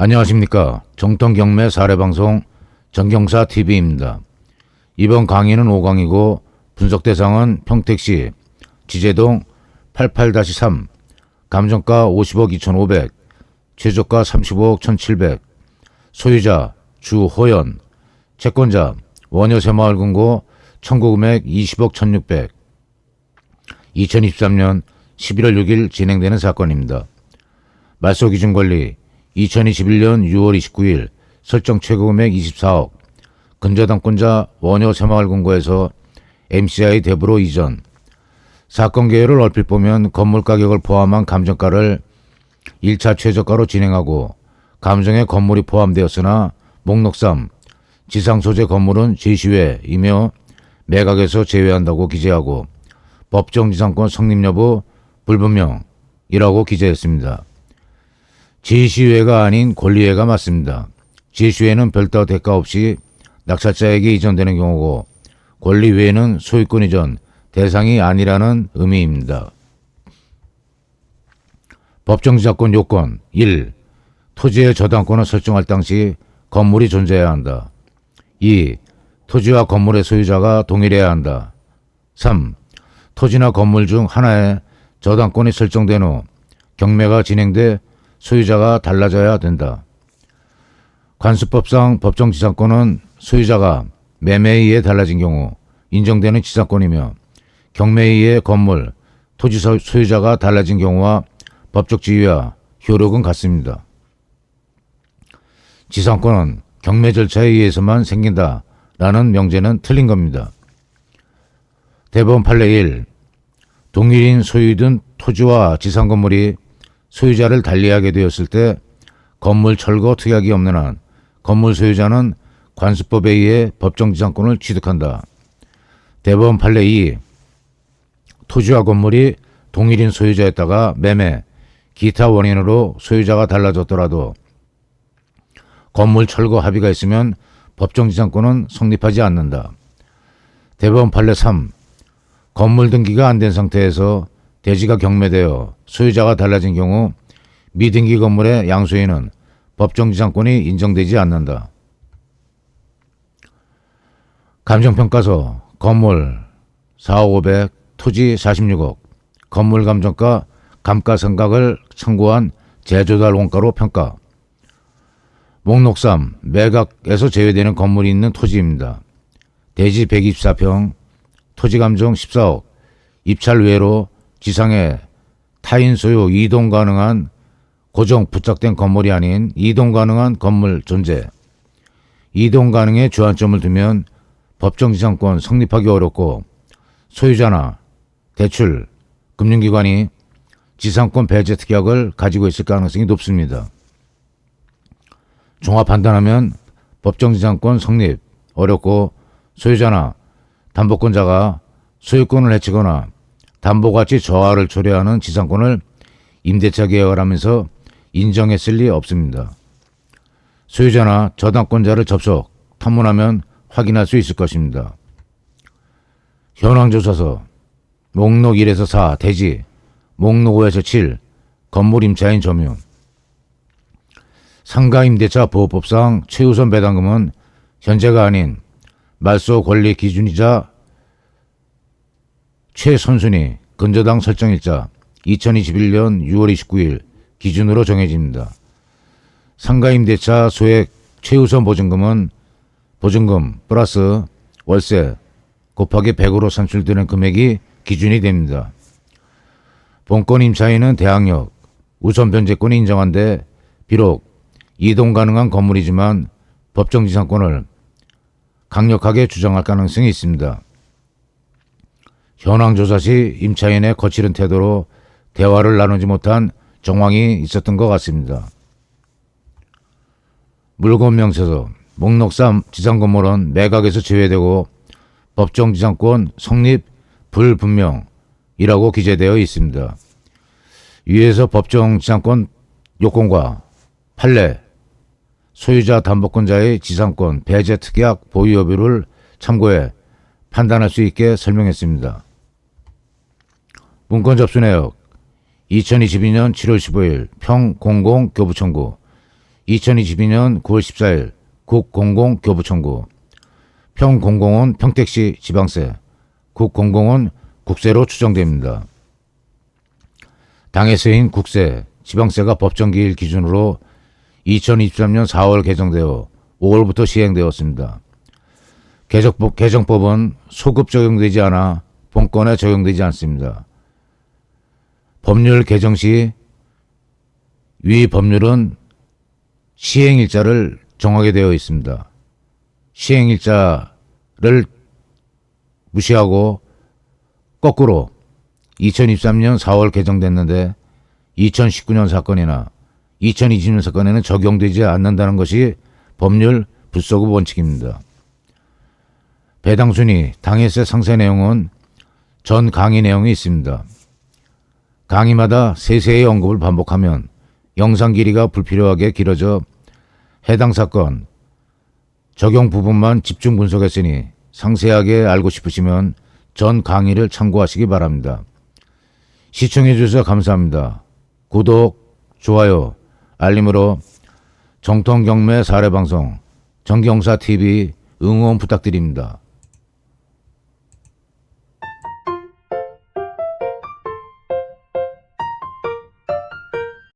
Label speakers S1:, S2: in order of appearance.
S1: 안녕하십니까. 정통경매 사례방송 정경사TV입니다. 이번 강의는 5강이고 분석 대상은 평택시 지제동 88-3 감정가 50억 2,500 최저가 35억 1,700 소유자 주호연 채권자 원효새마을금고 청구금액 20억 1,600 2023년 11월 6일 진행되는 사건입니다. 말소기준관리 2021년 6월 29일 설정 최고금액 24억 근저당권자 원효새마을금고에서 MCI 대부로 이전. 사건 개요를 얼핏 보면 건물 가격을 포함한 감정가를 1차 최저가로 진행하고 감정에 건물이 포함되었으나 목록 3 지상 소재 건물은 제시외이며 매각에서 제외한다고 기재하고 법정 지상권 성립 여부 불분명이라고 기재했습니다. 제시외가 아닌 권리외가 맞습니다. 제시외는 별도 대가 없이 낙찰자에게 이전되는 경우고 권리외는 소유권 이전 대상이 아니라는 의미입니다. 법정지상권 요건 1. 토지의 저당권을 설정할 당시 건물이 존재해야 한다. 2. 토지와 건물의 소유자가 동일해야 한다. 3. 토지나 건물 중 하나에 저당권이 설정된 후 경매가 진행돼 소유자가 달라져야 된다. 관수법상 법정지상권은 소유자가 매매에 의해 달라진 경우 인정되는 지상권이며 경매에 의해 건물, 토지 소유자가 달라진 경우와 법적 지위와 효력은 같습니다. 지상권은 경매 절차에 의해서만 생긴다라는 명제는 틀린 겁니다. 대법원 판례 1. 동일인 소유든 토지와 지상건물이 소유자를 달리하게 되었을 때 건물 철거 특약이 없는 한 건물 소유자는 관수법에 의해 법정지상권을 취득한다. 대법원 판례 2. 토지와 건물이 동일인 소유자였다가 매매, 기타 원인으로 소유자가 달라졌더라도 건물 철거 합의가 있으면 법정지상권은 성립하지 않는다. 대법원 판례 3. 건물 등기가 안 된 상태에서 대지가 경매되어 소유자가 달라진 경우 미등기 건물의 양소인은 법정지상권이 인정되지 않는다. 감정평가서 건물 4억 500 토지 46억 건물 감정가 감가상각을 참고한 재조달 원가로 평가. 목록 3 매각에서 제외되는 건물이 있는 토지입니다. 대지 124평 토지 감정 14억 입찰 외로 지상에 타인 소유 이동 가능한 고정 부착된 건물이 아닌 이동 가능한 건물 존재. 이동 가능에 주안점을 두면 법정지상권 성립하기 어렵고 소유자나 대출, 금융기관이 지상권 배제 특약을 가지고 있을 가능성이 높습니다. 종합 판단하면 법정지상권 성립 어렵고 소유자나 담보권자가 소유권을 해치거나 담보가치 저하를 초래하는 지상권을 임대차 계약을 하면서 인정했을 리 없습니다. 소유자나 저당권자를 접속, 탐문하면 확인할 수 있을 것입니다. 현황조사서 목록 1에서 4 대지, 목록 5에서 7 건물 임차인 점유. 상가임대차 보호법상 최우선 배당금은 현재가 아닌 말소 권리 기준이자 최선순위 근저당 설정일자 2021년 6월 29일 기준으로 정해집니다. 상가임대차 소액 최우선 보증금은 보증금 플러스 월세 곱하기 100으로 산출되는 금액이 기준이 됩니다. 본권 임차인은 대항력, 우선 변제권이 인정한데 비록 이동 가능한 건물이지만 법정지상권을 강력하게 주장할 가능성이 있습니다. 현황조사 시 임차인의 거칠은 태도로 대화를 나누지 못한 정황이 있었던 것 같습니다. 물권명세서 목록 3 지상건물은 매각에서 제외되고 법정지상권 성립 불분명이라고 기재되어 있습니다. 위에서 법정지상권 요건과 판례, 소유자 담보권자의 지상권 배제 특약 보유 여부를 참고해 판단할 수 있게 설명했습니다. 문건 접수 내역 2022년 7월 15일 평00 교부청구 2022년 9월 14일 국공공교부청구 평공공은 평택시 지방세, 국공공은 국세로 추정됩니다. 당해세인 국세, 지방세가 법정기일 기준으로 2023년 4월 개정되어 5월부터 시행되었습니다. 개정법은 소급 적용되지 않아 본건에 적용되지 않습니다. 법률 개정 시 위 법률은 시행일자를 정하게 되어 있습니다. 시행일자를 무시하고 거꾸로 2023년 4월 개정됐는데 2019년 사건이나 2020년 사건에는 적용되지 않는다는 것이 법률 불소급 원칙입니다. 배당순위, 당해세 상세 내용은 전 강의 내용이 있습니다. 강의마다 세세의 언급을 반복하면 영상 길이가 불필요하게 길어져 해당 사건 적용 부분만 집중 분석했으니 상세하게 알고 싶으시면 전 강의를 참고하시기 바랍니다. 시청해 주셔서 감사합니다. 구독, 좋아요, 알림으로 정통경매 사례방송 정경사TV 응원 부탁드립니다.